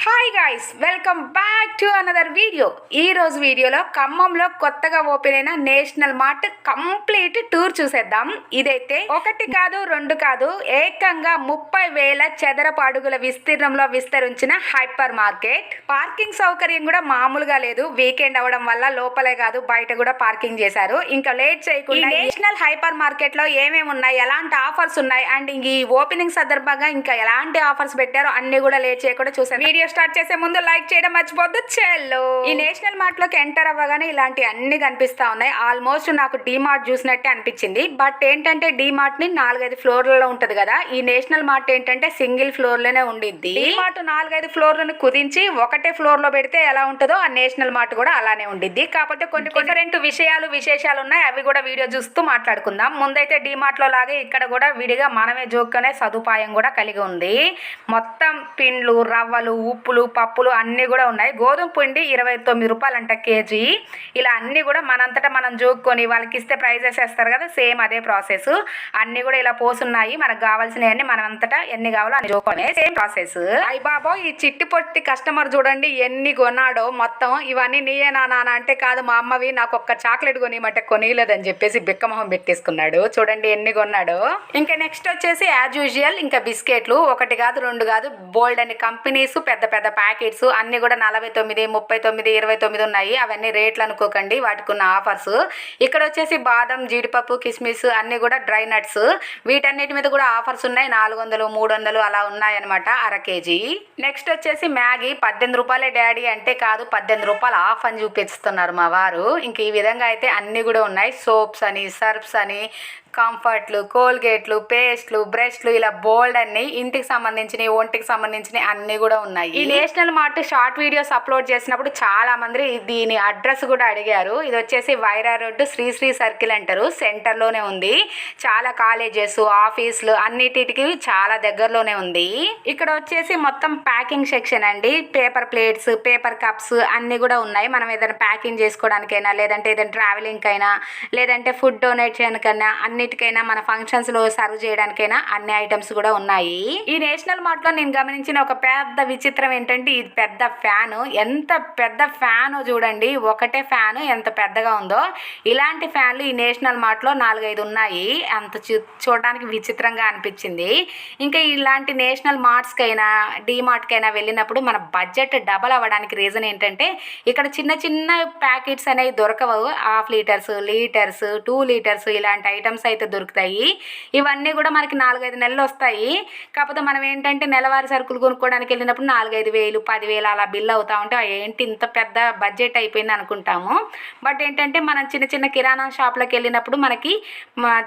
Hi guys, welcome back to another video. ఈ రోజు వీడియోలో ఖమ్మంలో కొత్తగా ఓపెన్ అయిన నేషనల్ మార్ట్ కంప్లీట్ టూర్ చూసేద్దాం. ఇదైతే ఒకటి కాదు రెండు కాదు, ఏకంగా 30,000 చదరపు అడుగుల విస్తీర్ణంలో విస్తరించిన హైపర్ మార్కెట్. పార్కింగ్ సౌకర్యం కూడా మామూలుగా లేదు. వీకెండ్ అవడం వల్ల లోపలే కాదు బయట కూడా పార్కింగ్ చేశారు. ఇంకా లేట్ చేయకుండా నేషనల్ హైపర్ మార్కెట్ లో ఏమేమి ఉన్నాయి, ఎలాంటి ఆఫర్స్ ఉన్నాయి అండ్ ఈ ఓపెనింగ్ సందర్భంగా ఇంకా ఎలాంటి ఆఫర్స్ పెట్టారో అన్ని కూడా లేట్ చేయకుండా చూసారు. వీడియో స్టార్ట్ చేసే ముందు లైక్ చేయడం మర్చిపోద్దు. చెల్లో ఈ నేషనల్ మార్ట్ లోకి ఎంటర్ అవ్వగానే ఇలాంటి అన్ని కనిపిస్తా ఉన్నాయి. ఆల్మోస్ట్ నాకు డి మార్ట్ చూసినట్టే అనిపించింది. బట్ ఏంటంటే డి మార్ట్ ని 4-5 ఫ్లోర్లలో ఉంటది కదా, ఈ నేషనల్ మార్ట్ ఏంటంటే సింగిల్ ఫ్లోర్ లోనే ఉండిద్ది. డి మార్ట్ 4-5 ఫ్లోర్లను కుదించి ఒకటే ఫ్లోర్ లో పెడితే ఎలా ఉంటుందో ఆ నేషనల్ మార్ట్ కూడా అలానే ఉండిద్ది. కాకపోతే కొన్ని డిఫరెంట్ విశేషాలు ఉన్నాయి, అవి కూడా వీడియో చూస్తూ మాట్లాడుకుందాం. ముందైతే డి మార్ట్ లో లాగే ఇక్కడ కూడా విడిగా మనమే జోక్కునే సదుపాయం కూడా కలిగి ఉంది. మొత్తం పిండ్లు, రవ్వలు, ఉప్పులు, పప్పులు అన్నీ కూడా ఉన్నాయి. గోధుమ పిండి 29 రూపాయలంట కేజీ. ఇలా అన్నీ కూడా మనంతటా మనం జోక్కొని వాళ్ళకి ఇస్తే ప్రైజెస్ వేస్తారు కదా, సేమ్ అదే ప్రాసెస్. అన్నీ కూడా ఇలా పోసున్నాయి. మనకు కావాల్సినవన్నీ మనం అంతటా ఎన్ని కావాలో అన్ని జోక్కొనే సేమ్ ప్రాసెస్. అయ్య బాబో, ఈ చిట్టి పొట్టి కస్టమర్ చూడండి ఎన్ని కొన్నాడో. మొత్తం ఇవన్నీ నీయే నాన్న అంటే కాదు మా అమ్మవి, నాకు ఒక్క చాక్లెట్ కొనియమంటే కొనియలేదని చెప్పేసి బిక్కమొహం పెట్టేసుకున్నాడు. చూడండి ఎన్ని కొన్నాడో. ఇంకా నెక్స్ట్ వచ్చేసి యాజ్ యూజువల్ ఇంకా బిస్కెట్లు, ఒకటి కాదు రెండు కాదు, బోల్డ్ అని కంపెనీస్, పెద్ద పెద్ద ప్యాకెట్స్ అన్ని కూడా 49, 39, 29 ఉన్నాయి. అవన్నీ రేట్లు అనుకోకండి, వాటికి ఉన్న ఆఫర్స్. ఇక్కడ వచ్చేసి బాదం, జీడిపప్పు, కిస్మిస్ అన్ని కూడా డ్రై నట్స్, వీటన్నిటి మీద కూడా ఆఫర్స్ ఉన్నాయి. 400, 300 అలా ఉన్నాయన్నమాట అర కేజీ. నెక్స్ట్ వచ్చేసి మ్యాగీ 18 రూపాయలే డాడీ అంటే కాదు, 18 రూపాయలు ఆఫ్ అని చూపిస్తున్నారు మా వారు. ఇంక ఈ విధంగా అయితే అన్ని కూడా ఉన్నాయి. సోప్స్ అని, సర్ఫ్స్ అని, కంఫర్ట్లు, కోల్గేట్లు, పేస్ట్లు, బ్రష్లు, ఇలా బోల్డ్ అన్ని ఇంటికి సంబంధించినవి, ఒంటికి సంబంధించినవి అన్ని కూడా ఉన్నాయి. ఈ national mart short videos upload చేసినప్పుడు చాలా మంది దీని అడ్రస్ కూడా అడిగారు. ఇది వచ్చేసి వైరా రోడ్డు, శ్రీ సర్కిల్ అంటారు, సెంటర్ లోనే ఉంది. చాలా కాలేజెస్, ఆఫీసులు అన్నిటికి చాలా దగ్గరలోనే ఉంది. ఇక్కడ వచ్చేసి మొత్తం ప్యాకింగ్ సెక్షన్ అండి. పేపర్ ప్లేట్స్, పేపర్ కప్స్ అన్ని కూడా ఉన్నాయి. మనం ఏదైనా ప్యాకింగ్ చేసుకోవడానికైనా, లేదంటే ఏదైనా ట్రావెలింగ్ అయినా, లేదంటే ఫుడ్ డొనేషన్ కైనా, అన్నిటికైనా మన ఫంక్షన్స్ లో సర్వ్ చేయడానికైనా అన్ని ఐటమ్స్ కూడా ఉన్నాయి. ఈ నేషనల్ మార్ట్ లో నేను గమనించిన ఒక పెద్ద విచిత్రం ఏంటంటే, ఇది పెద్ద ఫ్యాన్. ఎంత పెద్ద ఫ్యాన్ చూడండి, ఒకటే ఫ్యాన్ ఎంత పెద్దగా ఉందో. ఇలాంటి ఫ్యాన్లు ఈ నేషనల్ మార్ట్ లో 4-5 ఉన్నాయి. అంత చూడడానికి విచిత్రంగా అనిపించింది. ఇంకా ఇలాంటి నేషనల్ మార్ట్స్ కైనా, డి మార్ట్ కైనా వెళ్ళినప్పుడు మన బడ్జెట్ డబల్ అవ్వడానికి రీజన్ ఏంటంటే, ఇక్కడ చిన్న చిన్న ప్యాకెట్స్ అనేవి దొరకవు. 1/2 లీటర్స్, లీటర్స్, 2 లీటర్స్ ఇలాంటి ఐటమ్స్ అయితే దొరుకుతాయి. ఇవన్నీ కూడా మనకి 4-5 నెలలు వస్తాయి. కాకపోతే మనం ఏంటంటే నెలవారీ సరుకులు కొనుక్కోవడానికి వెళ్ళినప్పుడు 4-5 వేలు, 10,000 అలా బిల్ అవుతా ఉంటే ఏంటి ఇంత పెద్ద బడ్జెట్ అయిపోయింది అనుకుంటాము. బట్ ఏంటంటే మనం చిన్న చిన్న కిరాణా షాప్లోకి వెళ్ళినప్పుడు మనకి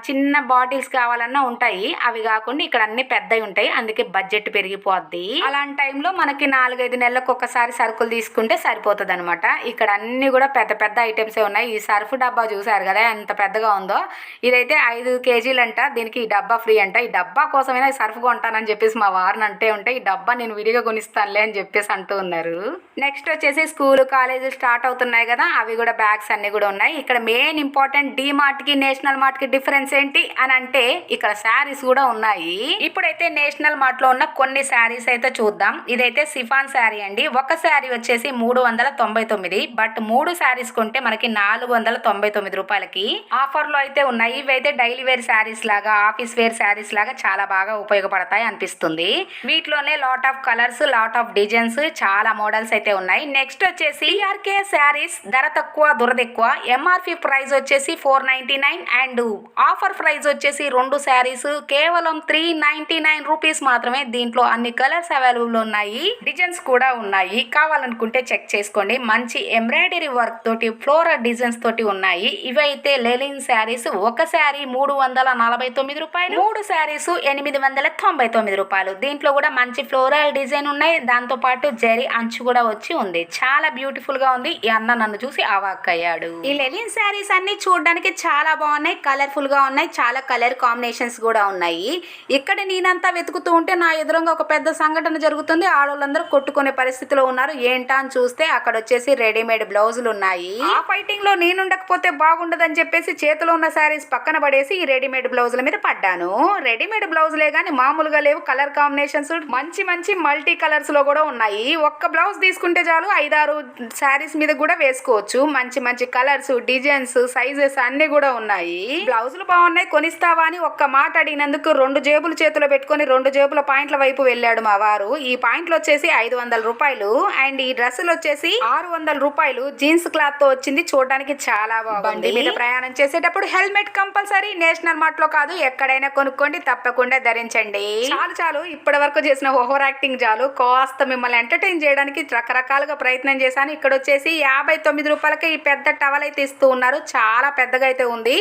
చిన్న బాటిల్స్ కావాలన్నా ఉంటాయి. అవి కాకుండా ఇక్కడ అన్ని పెద్దవి ఉంటాయి, అందుకే బడ్జెట్ పెరిగిపోద్ది. అలాంటి టైంలో మనకి 4-5 నెలలకు ఒక్కసారి సరుకులు తీసుకుంటే సరిపోతుంది అనమాట. ఇక్కడ అన్ని కూడా పెద్ద పెద్ద ఐటమ్సే ఉన్నాయి. ఈ సర్ఫ్ డబ్బా చూసారు కదా ఎంత పెద్దగా ఉందో. ఇదైతే 5 కేజీలు అంట, దీనికి ఈ డబ్బా ఫ్రీ అంట. ఈ డబ్బా కోసమైనా సర్ఫ్ కొంటానని చెప్పేసి మా వారిని అంటే ఉంటే, ఈ డబ్బా నేను విడిగా కొనిస్తానులే అని చెప్పేసి అంటూ ఉన్నారు. నెక్స్ట్ వచ్చేసి స్కూల్, కాలేజీలు స్టార్ట్ అవుతున్నాయి కదా, అవి కూడా బ్యాగ్స్ అన్ని కూడా ఉన్నాయి. ఇక్కడ మెయిన్ ఇంపార్టెంట్ డి మార్ట్ కి నేషనల్ మార్ట్ కి డిఫరెన్స్ ఏంటి అని అంటే, ఇక్కడ శారీస్ కూడా ఉన్నాయి. ఇప్పుడైతే నేషనల్ మార్ట్ లో ఉన్న కొన్ని శారీస్ అయితే చూద్దాం. ఇదైతే సిఫాన్ శారీ అండి. ఒక శారీ వచ్చేసి 399, బట్ 3 శారీస్ కొంటే మనకి 499 రూపాయలకి ఆఫర్ లో అయితే ఉన్నాయి. ఇవైతే డైలీ వేర్ శారీస్ లాగా, ఆఫీస్ వేర్ శారీస్ లాగా చాలా బాగా ఉపయోగపడతాయి అనిపిస్తుంది. వీటిలోనే lot of colours, lot of designs, చాలా మోడల్స్ అయితే ఉన్నాయి. నెక్స్ట్ వచ్చేసి ఆర్కే శారీస్, ధర తక్కువ దురద ఎక్కువ. ఎంఆర్పి ప్రైస్ వచ్చేసి 499 అండ్ ఆఫర్ ప్రైస్ వచ్చేసి 2 శారీస్ కేవలం 399 రూపీస్ మాత్రమే. దీంట్లో అన్ని కలర్స్ అవైలబుల్ ఉన్నాయి, డిజైన్స్ కూడా ఉన్నాయి. కావాలనుకుంటే చెక్ చేసుకోండి. మంచి ఎంబ్రాయిడరీ వర్క్ తోటి, ఫ్లోరల్ డిజైన్స్ తోటి ఉన్నాయి. ఇవైతే లెలిన్ శారీస్. ఒక శారీ 349 రూపాయలు, 3 శారీస్ 899 రూపాయలు. దీంట్లో కూడా మంచి ఫ్లోరల్ డిజైన్ ఉన్నాయి, దాంతో పాటు జరీ అంచు కూడా వచ్చి ఉంది. చాలా బ్యూటిఫుల్ గా ఉంది. ఈ అన్న నన్ను చూసి అవాక్ అయ్యాడు. ఈ లెలిన్ శారీస్ అన్ని చూడడానికి చాలా బాగున్నాయి, కలర్ఫుల్ గా ఉన్నాయి, చాలా కలర్ కాంబినేషన్స్ కూడా ఉన్నాయి. ఇక్కడ నేనంతా వెతుకుతూ ఉంటే నా ఎదురుగా ఒక పెద్ద సంఘటన జరుగుతుంది. ఆడవాళ్ళందరూ కొట్టుకునే పరిస్థితిలో ఉన్నారు. ఏంటా అని చూస్తే అక్కడ వచ్చేసి రెడీమేడ్ బ్లౌజులు ఉన్నాయి. ఆ ఫైటింగ్ లో నేనుండకపోతే బాగుండదని చెప్పేసి చేతిలో ఉన్న శారీస్ పక్కన పడేసి చెప్పేసి ఈ రెడీమేడ్ బ్లౌజుల మీద పడ్డాను. రెడీమేడ్ బ్లౌజులే కానీ మామూలుగా లేవు. కలర్ కాంబినేషన్స్ మంచి మంచి మల్టీ కలర్స్ లో కూడా ఉన్నాయి. ఒక్క బ్లౌజ్ తీసుకుంటే చాలు 5-6 శారీస్ మీద కూడా వేసుకోవచ్చు. మంచి మంచి కలర్స్, డిజైన్స్, సైజెస్ అన్ని కూడా ఉన్నాయి. బ్లౌజులు బాగున్నాయి, కొనిస్తావా అని ఒక్క మాట అడిగినందుకు 2 జేబులు చేతిలో పెట్టుకొని 2 జేబుల పాయింట్ల వైపు వెళ్ళాడు మా వారు. ఈ పాయింట్లు వచ్చేసి 500 రూపాయలు అండ్ ఈ డ్రెస్సులు వచ్చేసి 600 రూపాయలు. జీన్స్ క్లాత్ తో వచ్చింది, చూడడానికి చాలా బాగుంది. బండి మీద ప్రయాణం చేసేటప్పుడు హెల్మెట్ కంపల్సరీ. నేషనల్ మార్ట్ లో కాదు, ఎక్కడైనా కొనుక్కోండి, తప్పకుండా ధరించండి. చాలు చాలు, ఇప్పటి వరకు చేసిన ఓవర్ యాక్టింగ్ చాలు. కాస్త మిమ్మల్ని ఎంటర్టైన్ చేయడానికి రకరకాలుగా ప్రయత్నం చేశాను. ఇక్కడ వచ్చేసి 59 రూపాయలకి ఈ పెద్ద టవల్ అయితే ఇస్తూ ఉన్నారు. చాలా పెద్దగా అయితే ఉంది.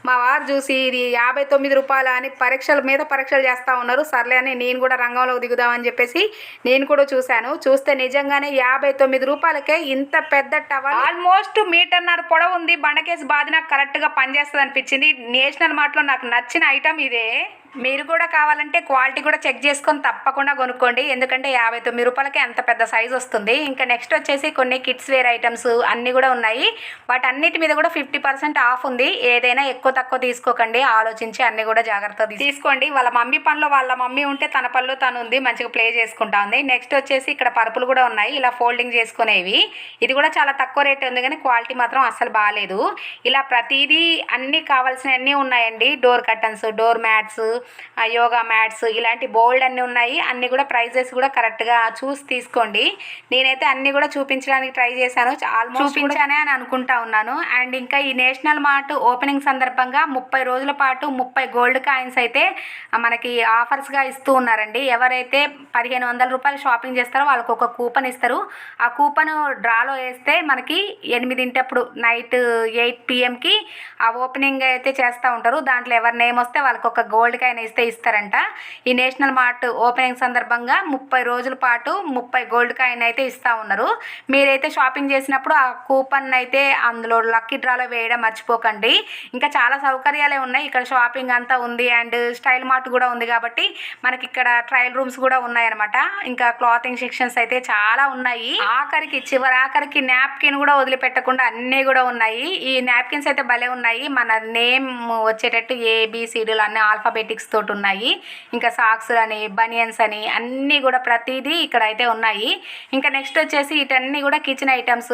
మా వారు చూసి ఇది 59 రూపాయలు అని పరీక్షల మీద పరీక్షలు చేస్తా ఉన్నారు. సర్లే అని నేను కూడా రంగంలో దిగుదామని చెప్పేసి నేను కూడా చూశాను. చూస్తే నిజంగానే 59 రూపాయలకే ఇంత పెద్ద టవల్, ఆల్మోస్ట్ 1.5 మీటర్ పొడవు ఉంది. బండకేసి బాదిన కరెక్ట్ గా పనిచేస్తుంది అనిపించింది. నేషనల్ మార్ట్ లో నాకు నచ్చిన ఐటమ్ ఇదే. మీరు కూడా కావాలంటే క్వాలిటీ కూడా చెక్ చేసుకొని తప్పకుండా కొనుక్కోండి. ఎందుకంటే 59 రూపాయలకి అంత పెద్ద సైజ్ వస్తుంది. ఇంకా నెక్స్ట్ వచ్చేసి కొన్ని కిడ్స్ వేర్ ఐటమ్స్ అన్నీ కూడా ఉన్నాయి. వాటన్నిటి మీద కూడా 50% ఆఫ్ ఉంది. ఏదైనా ఎక్కువ తక్కువ తీసుకోకండి, ఆలోచించి అన్ని కూడా జాగ్రత్తగా తీసుకోండి. వాళ్ళ మమ్మీ పనిలో వాళ్ళ మమ్మీ ఉంటే తన పనిలో తను ఉంది, మంచిగా ప్లే చేసుకుంటా ఉంది. నెక్స్ట్ వచ్చేసి ఇక్కడ పరుపులు కూడా ఉన్నాయి, ఇలా ఫోల్డింగ్ చేసుకునేవి. ఇది కూడా చాలా తక్కువ రేట్ ఉంది కానీ క్వాలిటీ మాత్రం అస్సలు బాగాలేదు. ఇలా ప్రతిదీ అన్నీ కావాల్సినవన్నీ ఉన్నాయండి. Door curtains, door mats, yoga mats, ఇలాంటి బోల్డ్ అన్నీ ఉన్నాయి. అన్నీ కూడా ప్రైజెస్ కూడా కరెక్ట్గా చూసి తీసుకోండి. నేనైతే అన్నీ కూడా చూపించడానికి ట్రై చేశాను, ఆల్మోస్ట్ చూపించానే అని అనుకుంటా ఉన్నాను. అండ్ ఇంకా ఈ నేషనల్ మార్ట్ ఓపెనింగ్ సందర్భంగా 30 రోజుల పాటు 30 గోల్డ్ కాయిన్స్ అయితే మనకి ఆఫర్స్గా ఇస్తూ ఉన్నారండి. ఎవరైతే 1500 రూపాయలు షాపింగ్ చేస్తారో వాళ్ళకు ఒక కూపన్ ఇస్తారు. ఆ కూపన్ డ్రాలో వేస్తే మనకి 8 నైట్ 8 PM ఆ ఓపెనింగ్ అయితే చేస్తూ ఉంటారు. దాంట్లో ఎవరి నేమ్ వస్తే వాళ్ళకి ఒక గోల్డ్ కాయిన్ ఇస్తారంట. ఈ నేషనల్ మార్ట్ ఓపెనింగ్ సందర్భంగా 30 రోజుల పాటు 30 గోల్డ్ కాయిన్ అయితే ఇస్తూ ఉన్నారు. మీరైతే షాపింగ్ చేసినప్పుడు ఆ కూపన్ అయితే అందులో లక్కీ డ్రాలో వేయడం మర్చిపోకండి. ఇంకా చాలా సౌకర్యాలే ఉన్నాయి ఇక్కడ. షాపింగ్ అంతా ఉంది అండ్ స్టైల్ మార్ట్ కూడా ఉంది కాబట్టి మనకి ఇక్కడ ట్రయల్ రూమ్స్ కూడా ఉన్నాయన్నమాట. ఇంకా క్లాతింగ్ సెక్షన్స్ అయితే చాలా ఉన్నాయి. ఆఖరికి నాప్కిన్ కూడా వదిలిపెట్టకుండా అన్నీ కూడా ఉన్నాయి. ఈ నాప్కిన్స్ అయితే భలే ఉన్నాయి. మన నేమ్ వచ్చేటట్టు ABCDలు అన్ని ఆల్ఫాబెటిక్స్ తోటి ఉన్నాయి. ఇంకా సాక్స్ అని, బనియన్స్ అని అన్నీ కూడా ప్రతిదీ ఇక్కడ అయితే ఉన్నాయి. ఇంకా నెక్స్ట్ వచ్చేసి ఇటన్నీ కూడా కిచెన్ ఐటమ్స్,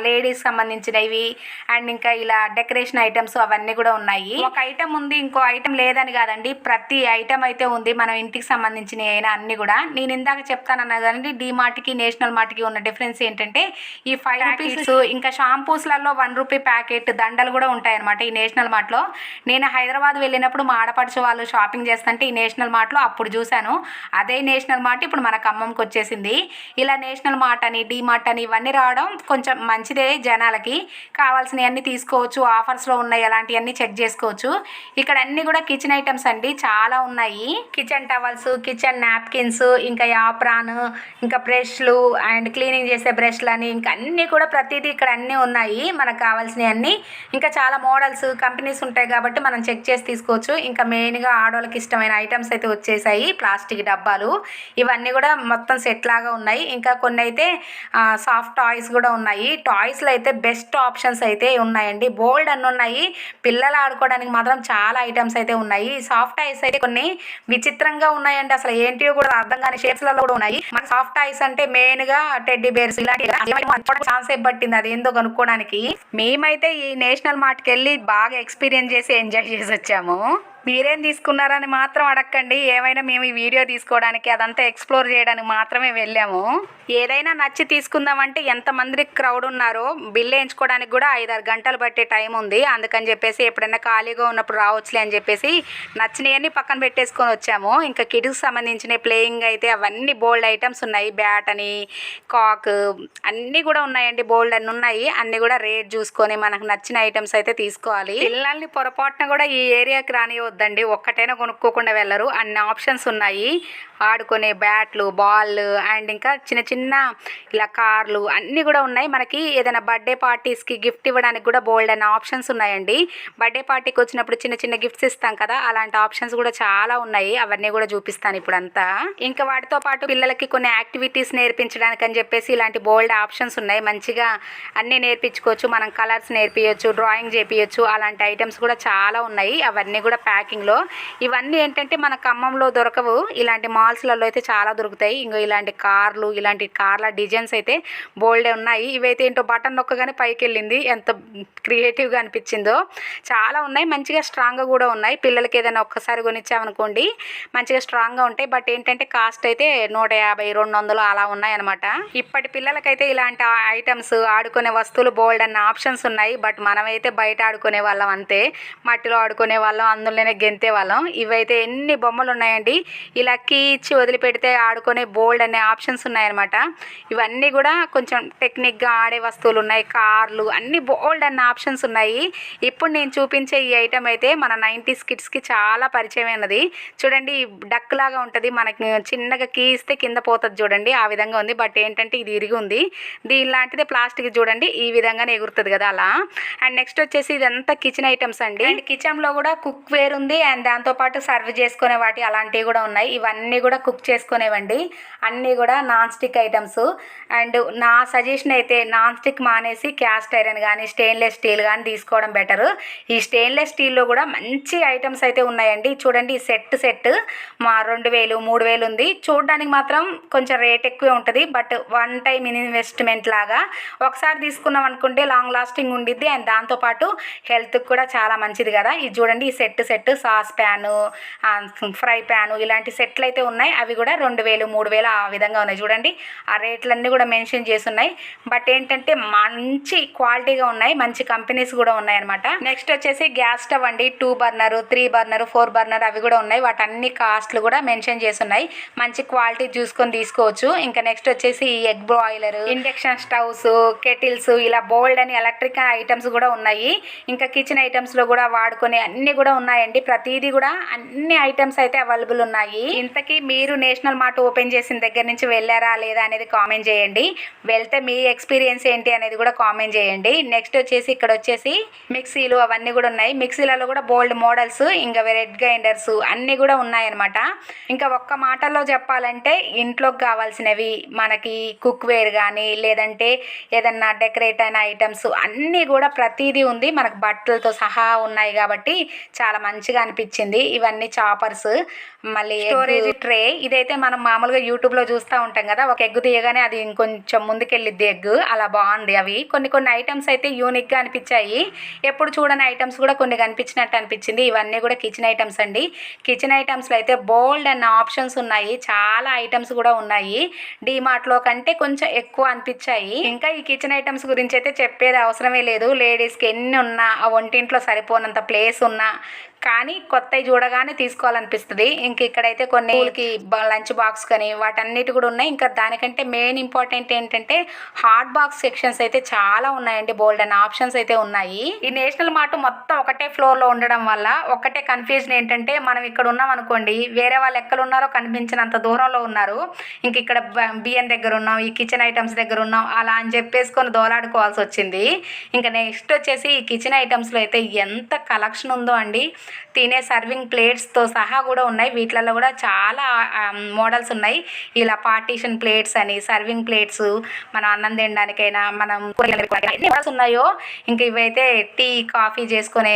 లేడీస్ సంబంధించినవి అండ్ ఇంకా ఇలా డెకరేషన్ ఐటమ్స్ అవన్నీ కూడా ఉన్నాయి. ఒక ఐటమ్ ఉంది, ఇంకో ఐటమ్ లేదని కాదండి, ప్రతి ఐటమ్ అయితే ఉంది. మనం ఇంటికి సంబంధించినవి అయినా అన్ని కూడా. నేను ఇందాక చెప్తానన్నా కానీ D-మార్ట్కి నేషనల్ మార్ట్కి ఉన్న డిఫరెన్స్ ఏంటంటే ఈ 5 రూపీస్ ఇంకా షాంపూస్లలో 1 రూపీ ప్యాకెట్ దండలు కూడా ఉంటాయన్నమాట ఈ నేషనల్ మార్ట్లో. నేను హైదరాబాద్ వెళ్ళినప్పుడు మా ఆడపడుచు వాళ్ళు షాపింగ్ చేస్తుంటే ఈ నేషనల్ మార్ట్లో అప్పుడు చూశాను. అదే నేషనల్ మార్ట్ ఇప్పుడు మన ఖమ్మంకి వచ్చేసింది. ఇలా నేషనల్ మార్ట్ అని, D-మార్ట్ అని ఇవన్నీ రావడం కొంచెం మంచిదే. జనాలకి కావాల్సినవన్నీ తీసుకోవచ్చు, ఆఫర్స్లో ఉన్నాయి, అలాంటివన్నీ చెక్ చేసుకోవచ్చు. ఇక్కడ అన్నీ కూడా కిచెన్ ఐటమ్స్ అండి, చాలా ఉన్నాయి. కిచెన్ టవల్స్, కిచెన్ నాప్కిన్స్, ఇంకా యాప్రాన్, ఇంకా బ్రష్లు అండ్ క్లీనింగ్ చేసే బ్రష్లు అని ఇంకా అన్నీ కూడా ప్రతిదీ ఇక్కడ అన్నీ ఉన్నాయి మనకు కావాల్సినవి అన్నీ. ఇంకా చాలా మోడల్స్, కంపెనీస్ ఉంటాయి కాబట్టి మనం చెక్ చేసి తీసుకోవచ్చు. ఇంకా మెయిన్గా ఆడవాళ్ళకి ఇష్టమైన ఐటమ్స్ అయితే వచ్చేసాయి. ప్లాస్టిక్ డబ్బాలు ఇవన్నీ కూడా మొత్తం సెట్ లాగా ఉన్నాయి. ఇంకా కొన్ని అయితే సాఫ్ట్ టాయ్స్ కూడా ఉన్నాయి. టాయ్స్లో అయితే బెస్ట్ ఆప్షన్స్ అయితే ఉన్నాయండి, బోల్డ్ అన్నీ ఉన్నాయి. పిల్లలు ఆడుకోవడానికి మాత్రం చాలా ఐటమ్స్ అయితే ఉన్నాయి. సాఫ్ట్ టాయ్స్ అయితే కొన్ని విచిత్రంగా ఉన్నాయండి, అసలు ఏంటివో కూడా అర్థం కాని షేప్స్లలో కూడా ఉన్నాయి. మన సాఫ్ట్ టాయ్స్ అంటే మెయిన్గా టెడ్డీ బేర్స్ ఇలాంటి ఛాన్స్ పట్టింది అది ఏందో కనుక్కోవడానికి. మేమైతే ఈ నేషనల్ మార్ట్కి వెళ్ళి బాగా ఎక్స్పీరియన్స్ చేసి ఎంజాయ్ చేసి వచ్చాము. మీరేం తీసుకున్నారని మాత్రం అడగండి. ఏమైనా మేము ఈ వీడియో తీసుకోవడానికి అదంతా ఎక్స్ప్లోర్ చేయడానికి మాత్రమే వెళ్ళాము. ఏదైనా నచ్చి తీసుకుందామంటే ఎంతమంది క్రౌడ్ ఉన్నారో బిల్ వేయించుకోవడానికి కూడా 5-6 గంటలు పట్టే టైం ఉంది. అందుకని చెప్పేసి ఎప్పుడైనా ఖాళీగా ఉన్నప్పుడు రావచ్చులే అని చెప్పేసి నచ్చినవన్నీ పక్కన పెట్టేసుకొని వచ్చాము. ఇంకా కిడ్స్కి సంబంధించిన ప్లేయింగ్ అయితే అవన్నీ బోల్డ్ ఐటమ్స్ ఉన్నాయి. బ్యాట్ అని, కాక్ అన్నీ కూడా ఉన్నాయండి, బోల్డ్ అన్నీ ఉన్నాయి. అన్నీ కూడా రేట్ చూసుకొని మనకు నచ్చిన ఐటమ్స్ అయితే తీసుకోవాలి. పిల్లల్ని పొరపాటున కూడా ఈ ఏరియాకి రానివ్వద్దు. వద్దండి, ఒక్కటైనా కొనుక్కోకుండా వెళ్ళరు. అన్ని ఆప్షన్స్ ఉన్నాయి. ఆడుకునే బ్యాట్లు, బాల్ అండ్ ఇంకా చిన్న చిన్న ఇలా కార్లు అన్నీ కూడా ఉన్నాయి. మనకి ఏదైనా బర్త్డే పార్టీస్కి గిఫ్ట్ ఇవ్వడానికి కూడా బోల్డ్ అన్న ఆప్షన్స్ ఉన్నాయండి. బర్త్డే పార్టీకి వచ్చినప్పుడు చిన్న చిన్న గిఫ్ట్స్ ఇస్తాం కదా, అలాంటి ఆప్షన్స్ కూడా చాలా ఉన్నాయి. అవన్నీ కూడా చూపిస్తాను ఇప్పుడంతా. ఇంకా వాటితో పాటు పిల్లలకి కొన్ని యాక్టివిటీస్ నేర్పించడానికి అని చెప్పేసి ఇలాంటి బోల్డ్ ఆప్షన్స్ ఉన్నాయి. మంచిగా అన్నీ నేర్పించుకోవచ్చు. మనం కలర్స్ నేర్పించవచ్చు, డ్రాయింగ్ చేపించవచ్చు. అలాంటి ఐటమ్స్ కూడా చాలా ఉన్నాయి. అవన్నీ కూడా ప్యాకింగ్లో. ఇవన్నీ ఏంటంటే మన ఖమ్మంలో దొరకవు, ఇలాంటి మాల్స్లలో అయితే చాలా దొరుకుతాయి. ఇంకో ఇలాంటి కార్లు, ఇలాంటి కార్ల డిజైన్స్ అయితే బోల్డే ఉన్నాయి. ఇవైతే ఏంటో బటన్ నొక్కగానే పైకి వెళ్ళింది, ఎంత క్రియేటివ్గా అనిపించిందో. చాలా ఉన్నాయి, మంచిగా స్ట్రాంగ్గా కూడా ఉన్నాయి. పిల్లలకి ఏదైనా ఒక్కసారి కొనిచ్చామనుకోండి మంచిగా స్ట్రాంగ్గా ఉంటాయి. బట్ ఏంటంటే కాస్ట్ అయితే 150, 200 అలా ఉన్నాయన్నమాట. ఇప్పటి పిల్లలకైతే ఇలాంటి ఐటమ్స్, ఆడుకునే వస్తువులు బోల్డ్ అన్న ఆప్షన్స్ ఉన్నాయి. బట్ మనమైతే బయట ఆడుకునే వాళ్ళం అంతే, మట్టిలో ఆడుకునే వాళ్ళం, అందులోనే గెంతే వాళ్ళం. ఇవైతే ఎన్ని బొమ్మలు ఉన్నాయండి. ఇలా కీ ఇచ్చి వదిలిపెడితే ఆడుకునే బోల్డ్ అనే ఆప్షన్స్ ఉన్నాయన్నమాట. ఇవన్నీ కూడా కొంచెం టెక్నిక్గా ఆడే వస్తువులు ఉన్నాయి. కార్లు అన్ని బోల్డ్ అన్న ఆప్షన్స్ ఉన్నాయి. ఇప్పుడు నేను చూపించే ఈ ఐటమ్ అయితే మన 90s కిడ్స్కి చాలా పరిచయమైనది. చూడండి, డక్ లాగా ఉంటుంది. మనకి చిన్నగా కీ ఇస్తే కింద పోతుంది చూడండి, ఆ విధంగా ఉంది. బట్ ఏంటంటే ఇది ఇరిగి ఉంది. దీనిలాంటిదే ప్లాస్టిక్ చూడండి, ఈ విధంగానే ఎగురుతుంది కదా అలా. అండ్ నెక్స్ట్ వచ్చేసి ఇదంతా కిచెన్ ఐటమ్స్ అండి. అండ్ కిచెన్లో కూడా కుక్ వేర్ ఉంది. అండ్ దాంతోపాటు సర్వ్ చేసుకునే వాటి అలాంటివి కూడా ఉన్నాయి. ఇవన్నీ కూడా కుక్ చేసుకునేవండి. అన్నీ కూడా నాన్ స్టిక్ ఐటమ్స్. అండ్ నా సజెషన్ అయితే నాన్ స్టిక్ మానేసి క్యాస్ట్ ఐరన్ కానీ స్టెయిన్లెస్ స్టీల్ కానీ తీసుకోవడం బెటర్. ఈ స్టెయిన్లెస్ స్టీల్లో కూడా మంచి ఐటమ్స్ అయితే ఉన్నాయండి. చూడండి, ఈ సెట్ మా 2000, 3000 ఉంది. చూడడానికి మాత్రం కొంచెం రేట్ ఎక్కువే ఉంటుంది. బట్ వన్ టైం ఇన్వెస్ట్మెంట్ లాగా ఒకసారి తీసుకున్నాం అనుకుంటే లాంగ్ లాస్టింగ్ ఉండిద్ది. అండ్ దాంతోపాటు హెల్త్కి కూడా చాలా మంచిది కదా. ఇది చూడండి, ఈ set sauce pan, fry pan ఇలాంటి సెట్లు అయితే ఉన్నాయి. అవి కూడా 2000, 3000 ఆ విధంగా ఉన్నాయి. చూడండి, ఆ రేట్లన్నీ కూడా మెన్షన్ చేసి ఉన్నాయి. బట్ ఏంటంటే మంచి క్వాలిటీగా ఉన్నాయి, మంచి కంపెనీస్ కూడా ఉన్నాయి అనమాట. నెక్స్ట్ వచ్చేసి గ్యాస్ స్టవ్ అండి. 2 బర్నర్, 3 బర్నర్, 4 బర్నర్ అవి కూడా ఉన్నాయి. వాటి అన్ని కాస్ట్లు కూడా మెన్షన్ చేసి ఉన్నాయి. మంచి క్వాలిటీ చూసుకొని తీసుకోవచ్చు. ఇంకా నెక్స్ట్ వచ్చేసి egg boiler, induction stoves, kettles ఇలా బోల్డ్ అని ఎలక్ట్రిక్ ఐటమ్స్ కూడా ఉన్నాయి. ఇంకా కిచెన్ ఐటమ్స్లో కూడా వాడుకునే అన్నీ కూడా ఉన్నాయండి. ప్రతిదీ కూడా అన్ని ఐటమ్స్ అయితే అవైలబుల్ ఉన్నాయి. ఇంతకీ మీరు నేషనల్ మార్ట్ ఓపెన్ చేసిన దగ్గర నుంచి వెళ్ళారా లేదా అనేది కామెంట్ చేయండి. వెళ్తే మీ ఎక్స్పీరియన్స్ ఏంటి అనేది కూడా కామెంట్ చేయండి. నెక్స్ట్ వచ్చేసి ఇక్కడ వచ్చేసి మిక్సీలు అవన్నీ కూడా ఉన్నాయి. మిక్సీలలో కూడా బోల్డ్ మోడల్స్, ఇంకా రెడ్ గ్రైండర్స్ అన్నీ కూడా ఉన్నాయన్నమాట. ఇంకా ఒక్క మాటల్లో చెప్పాలంటే ఇంట్లోకి కావాల్సినవి మనకి కుక్ వేర్ కానీ లేదంటే ఏదన్నా డెకరేట్ అయిన ఐటమ్స్ అన్నీ కూడా ప్రతిదీ ఉంది. మనకు బట్టలతో సహా ఉన్నాయి కాబట్టి చాలా మంచిగా అనిపించింది. ఇవన్నీ చాపర్స్, మళ్ళీ స్టోరేజ్ ట్రే. ఇదైతే మనం మామూలుగా యూట్యూబ్లో చూస్తూ ఉంటాం కదా, ఒక ఎగ్ తీయగానే అది ఇంకొంచెం ముందుకెళ్ళిద్ది ఎగ్, అలా బాగుంది. అవి కొన్ని ఐటమ్స్ అయితే యూనిక్గా అనిపించాయి. ఎప్పుడు చూడని ఐటమ్స్ కూడా కొన్ని కనిపించినట్టు అనిపించింది. ఇవన్నీ కూడా కిచెన్ ఐటమ్స్ అండి. కిచెన్ ఐటమ్స్లో అయితే బోల్డ్ అన్న ఆప్షన్స్ ఉన్నాయి. చాలా ఐటమ్స్ కూడా ఉన్నాయి. డీమార్ట్లో కంటే కొంచెం ఎక్కువ అనిపించాయి. ఇంకా ఈ కిచెన్ ఐటమ్స్ గురించి అయితే చెప్పేది అవసరమే లేదు. లేడీస్కి ఎన్ని ఉన్నా, ఆ వంటింట్లో సరిపోనంత ప్లేస్ ఉన్నా కానీ కొత్తవి చూడగానే తీసుకోవాలనిపిస్తుంది. ఇంక ఇక్కడైతే కొన్ని లంచ్ బాక్స్ కానీ వాటన్నిటి కూడా ఉన్నాయి. ఇంకా దానికంటే మెయిన్ ఇంపార్టెంట్ ఏంటంటే హాట్ బాక్స్ సెక్షన్స్ అయితే చాలా ఉన్నాయండి. బోల్డ్ అండ్ ఆప్షన్స్ అయితే ఉన్నాయి. ఈ నేషనల్ మార్ట్ మొత్తం ఒకటే ఫ్లోర్లో ఉండడం వల్ల ఒకటే కన్ఫ్యూజన్ ఏంటంటే, మనం ఇక్కడ ఉన్నాం అనుకోండి, వేరే వాళ్ళు ఎక్కడ ఉన్నారో కనిపించినంత దూరంలో ఉన్నారు. ఇంక ఇక్కడ బియ్యం దగ్గర ఉన్నాం, ఈ కిచెన్ ఐటమ్స్ దగ్గర ఉన్నాం, అలా అని చెప్పేసుకొని దోలాడుకోవాల్సి వచ్చింది. ఇంకా నెక్స్ట్ వచ్చేసి ఈ కిచెన్ ఐటమ్స్లో అయితే ఎంత కలెక్షన్ ఉందో అండి. తినే సర్వింగ్ ప్లేట్స్తో సహా కూడా ఉన్నాయి. వీటిలలో కూడా చాలా మోడల్స్ ఉన్నాయి. ఇలా పార్టీషన్ ప్లేట్స్ అని, సర్వింగ్ ప్లేట్స్, మనం అన్నం తినడానికైనా, మనం ఎన్ని మోడల్స్ ఉన్నాయో. ఇంక ఇవైతే టీ కాఫీ చేసుకునే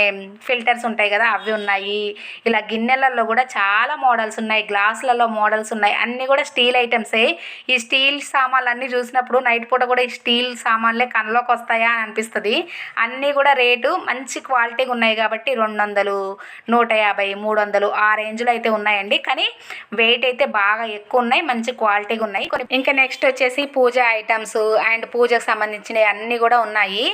ఫిల్టర్స్ ఉంటాయి కదా, అవి ఉన్నాయి. ఇలా గిన్నెలలో కూడా చాలా మోడల్స్ ఉన్నాయి. గ్లాసులలో మోడల్స్ ఉన్నాయి. అన్నీ కూడా స్టీల్ ఐటమ్సే. ఈ స్టీల్ సామాన్లు అన్నీ చూసినప్పుడు నైట్ పూట కూడా ఈ స్టీల్ సామాన్లే కళ్ళలోకి వస్తాయా అని అనిపిస్తుంది. అన్నీ కూడా రేటు మంచి క్వాలిటీగా ఉన్నాయి కాబట్టి 200, 150, 300 ఆ రేంజ్లో అయితే ఉన్నాయండి. కానీ వెయిట్ అయితే బాగా ఎక్కువ ఉన్నాయి, మంచి క్వాలిటీగా ఉన్నాయి. ఇంకా నెక్స్ట్ వచ్చేసి పూజ ఐటమ్స్ అండ్ పూజకు సంబంధించినవి అన్నీ కూడా ఉన్నాయి.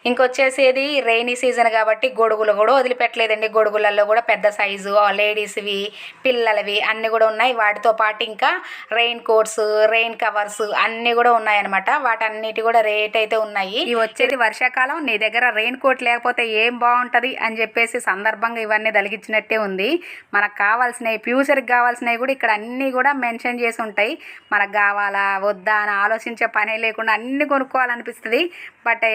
ఇంకొచ్చేసేది రెయినీ సీజన్ కాబట్టి గొడుగులు కూడా వదిలిపెట్టలేదండి. గొడుగులలో కూడా పెద్ద సైజు లేడీస్వి, పిల్లలవి అన్నీ కూడా ఉన్నాయి. వాటితో పాటు ఇంకా రెయిన్ కోట్స్, రెయిన్ కవర్స్ అన్నీ కూడా ఉన్నాయన్నమాట. వాటన్నిటి కూడా రేట్ అయితే ఉన్నాయి. ఇవి వచ్చేది వర్షాకాలం. నీ దగ్గర రెయిన్ కోట్ లేకపోతే ఏం బాగుంటుంది అని చెప్పేసి సందర్భంగా ఇవన్నీ దీపాలన్నీ తలిగించినట్టే ఉంది. మనకు కావాల్సినవి ఫ్యూచర్కి కావాల్సినవి కూడా ఇక్కడ అన్నీ కూడా మెన్షన్ చేసి ఉంటాయి. మనకు కావాలా వద్దా అని ఆలోచించే పనే లేకుండా అన్నీ కొనుక్కోవాలనిపిస్తుంది. బట్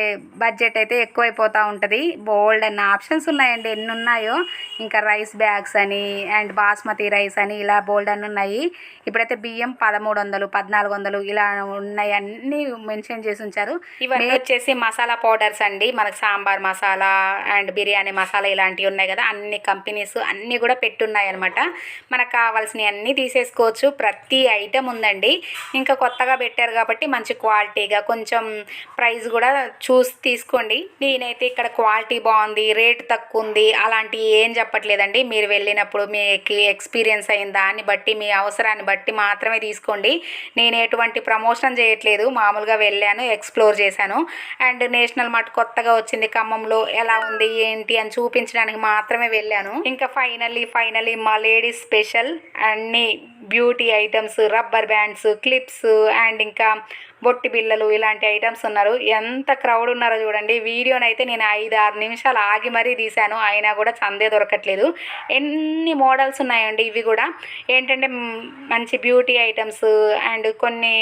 బడ్జెట్ అయితే ఎక్కువైపోతూ ఉంటుంది. బోల్డ్ అన్న ఆప్షన్స్ ఉన్నాయండి, ఎన్ని ఉన్నాయో. ఇంకా రైస్ బ్యాగ్స్ అని అండ్ బాస్మతి రైస్ అని ఇలా బోల్డ్ అన్ని ఉన్నాయి. ఇప్పుడైతే బియ్యం 1300, 1400 ఇలా ఉన్నాయి, అన్నీ మెన్షన్ చేసి ఉంచారు. ఇవన్నీ వచ్చేసి మసాలా పౌడర్స్ అండి. మనకు సాంబార్ మసాలా అండ్ బిర్యానీ మసాలా ఇలాంటివి ఉన్నాయి కదా, అన్ని కంపెనీస్ అన్నీ కూడా పెట్టున్నాయి అనమాట. మనకు కావాల్సినవి అన్నీ తీసేసుకోవచ్చు. ప్రతి ఐటెం ఉందండి. ఇంకా కొత్తగా పెట్టారు కాబట్టి మంచి క్వాలిటీగా, కొంచెం ప్రైస్ కూడా చూసి తీసుకోండి. నేనైతే ఇక్కడ క్వాలిటీ బాగుంది, రేట్ తక్కువ ఉంది అలాంటివి ఏం చెప్పట్లేదండి. మీరు వెళ్ళినప్పుడు మీకు ఎక్స్పీరియన్స్ అయిన దాన్ని బట్టి, మీ అవసరాన్ని బట్టి మాత్రమే తీసుకోండి. నేను ఎటువంటి ప్రమోషన్ చేయట్లేదు, మామూలుగా వెళ్ళాను, ఎక్స్ప్లోర్ చేశాను. అండ్ నేషనల్ మార్ట్ కొత్తగా వచ్చింది ఖమ్మంలో, ఎలా ఉంది ఏంటి అని చూపించడానికి మాత్రమే వెళ్ళాను. ఇంకా ఫైనల్లీ మా లేడీస్ స్పెషల్ అన్ని beauty items, rubber bands, clips and ఇంకా బొట్టి బిళ్ళలు ఇలాంటి ఐటమ్స్ ఉన్నారు. ఎంత క్రౌడ్ ఉన్నారో చూడండి. వీడియోనైతే నేను 5-6 నిమిషాలు ఆగి మరీ తీశాను, అయినా కూడా చందే దొరకట్లేదు. ఎన్ని మోడల్స్ ఉన్నాయండి. ఇవి కూడా ఏంటంటే మంచి బ్యూటీ ఐటమ్స్ అండ్ కొన్ని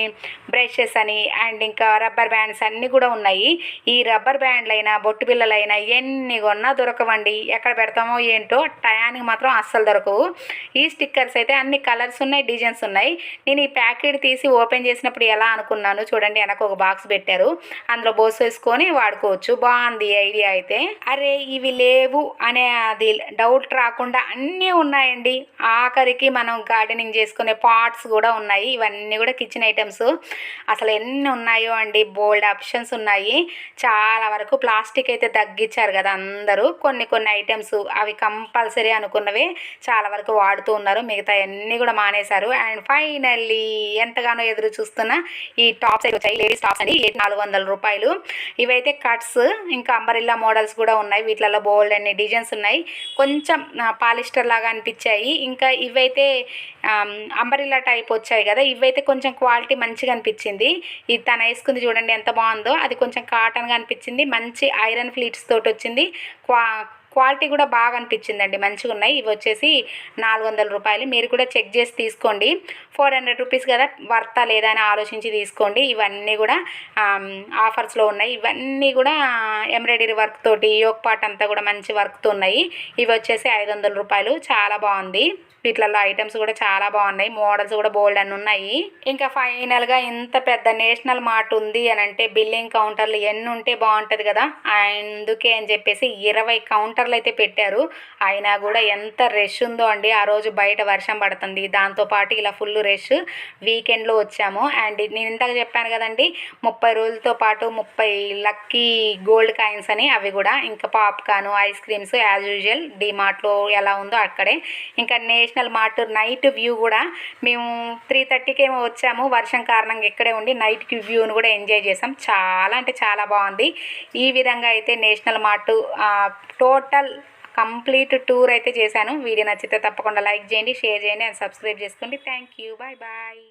బ్రషెస్ అని అండ్ ఇంకా రబ్బర్ బ్యాండ్స్ అన్నీ కూడా ఉన్నాయి. ఈ రబ్బర్ బ్యాండ్లైనా బొట్టు బిళ్ళలైనా ఎన్ని కొన్నా దొరకవండి. ఎక్కడ పెడతామో ఏంటో, టయానికి మాత్రం అస్సలు దొరకవు. ఈ స్టిక్కర్స్ అయితే అన్ని కలర్స్ ఉన్నాయి, డిజైన్స్ ఉన్నాయి. నేను ఈ ప్యాకెట్ తీసి ఓపెన్ చేసినప్పుడు ఎలా అనుకున్నాను చూడండి, వెనక ఒక బాక్స్ పెట్టారు, అందులో బోస్ వేసుకొని వాడుకోవచ్చు. బాగుంది ఐడియా అయితే. అరే ఇవి లేవు అనే అది డౌట్ రాకుండా అన్నీ ఉన్నాయండి. ఆఖరికి మనం గార్డెనింగ్ చేసుకునే పాట్స్ కూడా ఉన్నాయి. ఇవన్నీ కూడా కిచెన్ ఐటమ్స్. అసలు ఎన్ని ఉన్నాయో అండి, బోల్డ్ ఆప్షన్స్ ఉన్నాయి. చాలా వరకు ప్లాస్టిక్ అయితే తగ్గించారు కదా అందరూ. కొన్ని ఐటమ్స్ అవి కంపల్సరీ అనుకున్నవే చాలా వరకు వాడుతూ ఉన్నారు, మిగతా అన్నీ కూడా మానేశారు. అండ్ ఫైనల్లీ ఎంతగానో ఎదురు చూస్తున్న ఈ టాప్స్ అయితే వచ్చాయి. లేడీస్ టాప్స్ అండి, 400 రూపాయలు. ఇవైతే కట్స్ ఇంకా అంబరిల్లా మోడల్స్ కూడా ఉన్నాయి. వీటిలలో బోల్డ్ అన్ని డిజైన్స్ ఉన్నాయి. కొంచెం పాలిస్టర్ లాగా అనిపించాయి. ఇంకా ఇవైతే అంబరిల్లా టైప్ వచ్చాయి కదా, ఇవైతే కొంచెం క్వాలిటీ మంచిగా అనిపించింది. ఇది తను వేసుకుంది చూడండి ఎంత బాగుందో. అది కొంచెం కాటన్గా అనిపించింది, మంచి ఐరన్ ఫ్లీట్స్ తోటి వచ్చింది. క్వాలిటీ కూడా బాగా అనిపించిందండి, మంచిగా ఉన్నాయి. ఇవి వచ్చేసి 400 రూపాయలు. మీరు కూడా చెక్ చేసి తీసుకోండి. 400 రూపీస్ కదా, వర్తా లేదా అని ఆలోచించి తీసుకోండి. ఇవన్నీ కూడా ఆఫర్స్లో ఉన్నాయి. ఇవన్నీ కూడా ఎంబ్రాయిడరీ వర్క్ తోటి, యోక్ పార్ట్ అంతా కూడా మంచి వర్క్తో ఉన్నాయి. ఇవి వచ్చేసి 500 రూపాయలు. చాలా బాగుంది. వీటిలలో ఐటమ్స్ కూడా చాలా బాగున్నాయి, మోడల్స్ కూడా బోల్డ్ అని ఉన్నాయి. ఇంకా ఫైనల్గా ఇంత పెద్ద నేషనల్ మార్ట్ ఉంది అని అంటే బిల్లింగ్ కౌంటర్లు ఎన్ని ఉంటే బాగుంటుంది కదా, అందుకే అని చెప్పేసి 20 కౌంటర్లు అయితే పెట్టారు. అయినా కూడా ఎంత రష్ ఉందో అండి. ఆ రోజు బయట వర్షం పడుతుంది, దాంతోపాటు ఇలా ఫుల్ రష్. వీకెండ్లో వచ్చాము. అండ్ నేను ఇంతగా చెప్పాను కదండి, 30 రోజులతో పాటు 30 లక్కీ గోల్డ్ కాయిన్స్ అని, అవి కూడా. ఇంకా popcorn, ice creams as usual డిమార్ట్లో ఎలా ఉందో అక్కడే. ఇంకా నేషనల్ మార్ట్ నైట్ వ్యూ కూడా మేము 3:30కి ఏమో వచ్చాము. వర్షం కారణంగా ఇక్కడే ఉండి నైట్ వ్యూను కూడా ఎంజాయ్ చేసాం. చాలా అంటే చాలా బాగుంది. ఈ విధంగా అయితే national mart total complete tour అయితే చేశాను. వీడియో నచ్చితే తప్పకుండా లైక్ చేయండి, షేర్ చేయండి అండ్ సబ్స్క్రైబ్ చేసుకోండి. Thank you, bye bye.